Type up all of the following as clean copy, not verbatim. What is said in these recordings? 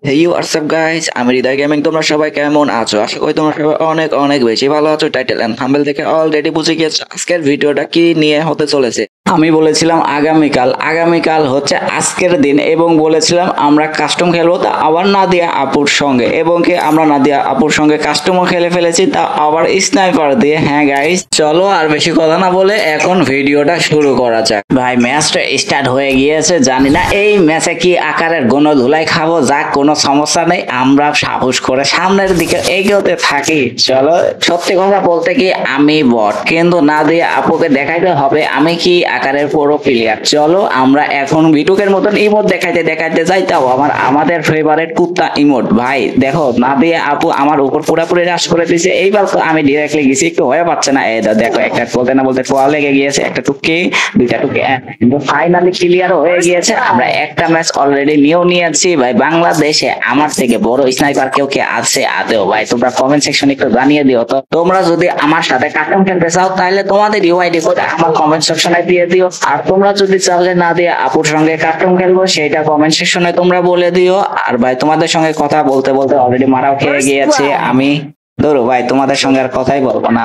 হেই WhatsApp guys, আমি হৃদয় gaming. তোমরা সবাই কেমন আছো? আশা করি তোমরা সবাই অনেক অনেক বেশি ভালো আছো। টাইটেল এন্ড থাম্বনেল থেকে অলরেডি বুঝে গিয়েছো আজকের ভিডিওটা কি নিয়ে হতে চলেছে। আমি বলেছিলাম আগামীকাল, আগামীকাল হচ্ছে আজকের দিন এবং বলেছিলাম আমরা কাস্টম খেলবো, তা আবার নাদিয়া আপুর সঙ্গে, এবং কি আমরা নাদিয়া আপুর সঙ্গে কাস্টমও খেলে ফেলেছি, তা আবার স্নাইপার দিয়ে। হ্যাঁ গাইস, চলো আর বেশি কথা না বলে এখন ভিডিওটা শুরু করা যাক। ভাই ম্যাচটা স্টার্ট হয়ে গিয়েছে, জানি না এই ম্যাচে কি আকারের গোনো ধুলাই খাবো, যাক কোনো সমস্যা নেই, আমরা সাহস করে সামনের দিকে এগোতে থাকি। চলো, সত্যি কথা বলতে কি আমি বট, কিন্তু নাদিয়া আপুকে দেখাইতে হবে আমি কি আকারের পুরো প্লেয়ার। চলো আমরা এখন বিটুকের মতন ইমোট দেখাইতে দেখাইতে যাইতাও আমাদের ফেভারিট কুত্তা ইমোট। ভাই দেখো, নাদিয়া আপু আমার উপর পুরোপুরি রাশ করে দিয়েছে। এইবার তো আমি ডিরেক্টলি গেছি, একটু হয়ে পাচ্ছে না। এই দেখো, একটা বলতে না বলতে কোয়া লেগে গিয়েছে, একটা টুকি দুইটা টুকি, কিন্তু ফাইনালি ক্লিয়ার হয়ে গিয়েছে। আমরা একটা ম্যাচ অলরেডি নিয়েও নিয়েছি। ভাই বাংলাদেশে আমার থেকে বড় স্নাইপার কেউ কে আছে আদেও? ভাই তোমরা কমেন্ট সেকশনে একটু জানিয়ে দিও তো। তোমরা যদি আমার সাথে কাস্টম খেলতে চাও তাহলে তোমাদের ইউআইডি কোড আমার কমেন্ট সেকশনে দিয়ে দিও। আর তোমরা যদি চাইলে না দিয়ে আপুর সঙ্গে কাস্টম খেলবো সেটা কমেন্ট সেকশনে তোমরা বলে দিও। আর ভাই তোমাদের সঙ্গে কথা বলতে বলতে অলরেডি মারাও খেয়ে গিয়েছে আমি। ধরো ভাই, তোমাদের সঙ্গে আর কথাই বলবো না।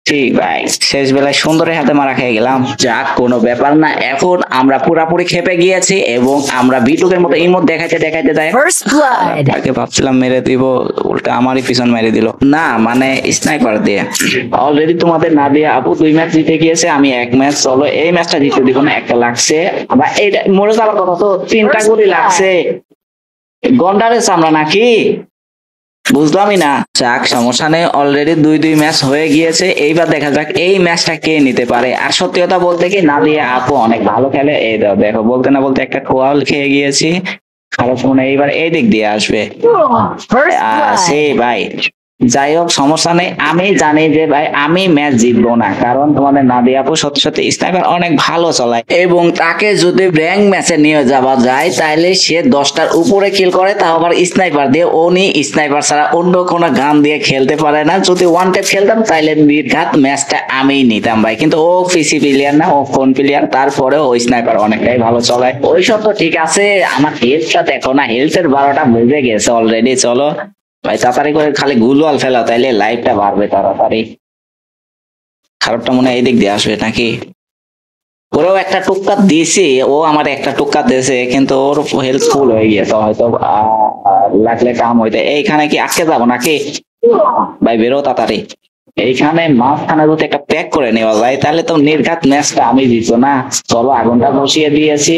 ঠিক ভাই, শেষ বেলায় সুন্দরের হাতে মারা খেয়ে গেলাম। যাক, কোনো ব্যাপার না। এখন আমরা পুরাপুরি খেপে গিয়েছি এবং আমরা বিটুকের মতো ইমোট দেখাইতে দেখাইতে যাই। তাকে ভাবছিলাম মেরে দিব, উল্টা আমারই পিছন মেরে দিল। না মানে স্নাইপার দিয়ে। অলরেডি তোমাদের নাদিয়া আপু 2 ম্যাচ জিতে গিয়েছে, আমি 1 ম্যাচ। চলো এই ম্যাচটা জিতে দিব না, একটা লাগছে। আবার এইটা মরে যাওয়ার কথা, তো 3টা গুলি লাগছে। গন্ডারের চামড়া নাকি বুঝলামই না। যাক, সমস্যা নেই, অলরেডি 2-2 ম্যাচ হয়ে গিয়েছে। এইবার দেখা যাক এই ম্যাচটা কে নিতে পারে। আর সত্যি কথা বলতে কি নাদিয়া আপু অনেক ভালো খেলে। এই দেখো, বলতে না বলতে একটা খোয়াল খেয়ে গিয়েছি। খারাপ মনে হয় এইবার এই দিক দিয়ে আসবে। সে ভাই, যাই হোক সমস্যা নেই। আমি জানি যে ভাই আমি ম্যাচ জিতবো না, কারণ তোমাদের নাদিয়া আপু সত্যি সত্যি স্নাইপার অনেক ভালো চালায়, এবং তাকে যদি র্যাঙ্ক ম্যাচে নিয়ে যাওয়া যায় তাহলে সে 10টার উপরে কিল করে, তাও আবার স্নাইপার দিয়ে। উনি স্নাইপার ছাড়া অন্য কোনো গান দিয়ে খেলতে পারে না। যদি ওয়ান ট্যাপ খেলতাম তাহলে নির্ঘাত ম্যাচটা আমিই নিতাম ভাই, কিন্তু ও পিসি প্লেয়ার না, ও ফোন প্লেয়ার। তারপরে ও স্নাইপার অনেকটাই ভালো চলায়। ওইসব তো ঠিক আছে, আমার হেলথটা দেখো না, হেলথের 12টা বেজে গেছে অলরেডি। চলো ভাই তাড়াতাড়ি করে খালি গুলওয়াল ফেলা, তাইলে লাইফটা বাড়বে তাড়াতাড়ি। খারাপটা মনে হয় এদিক দিয়ে আসবে নাকি? ওরাও একটা টুক্কা দিয়েছে, ও আমার একটা টুক্কা দিয়েছে, কিন্তু ওর হেলথ ফুল হয়ে গিয়েছে, হয়তো লাগলে কাম হইতে। এইখানে কি আটকে যাবো নাকি? ভাই বেরো তাড়াতাড়ি। এইখানে মাঝখানে যদি একটা প্যাক করে নেওয়া যায় তাহলে তো নির্ঘাত ম্যাচটা আমি জিতবো না। চলো আগুনটা বসিয়ে দিয়েছি।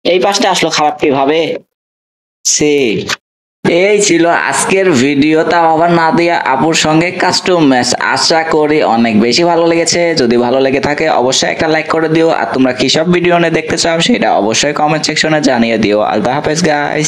এই পাশটা আসলো খারাপ কিভাবে? সে এই ছিল আজকের ভিডিও, তাও আবার নাদিয়া আপুর সঙ্গে কাস্টম ম্যাচ। আশা করি অনেক বেশি ভালো লেগেছে। যদি ভালো লেগে থাকে অবশ্যই একটা লাইক করে দিও। আর তোমরা কি সব ভিডিও নিয়ে দেখতে চাও সেটা অবশ্যই কমেন্ট সেকশনে জানিয়ে দিও। আল্লাহ হাফেজ গাইস।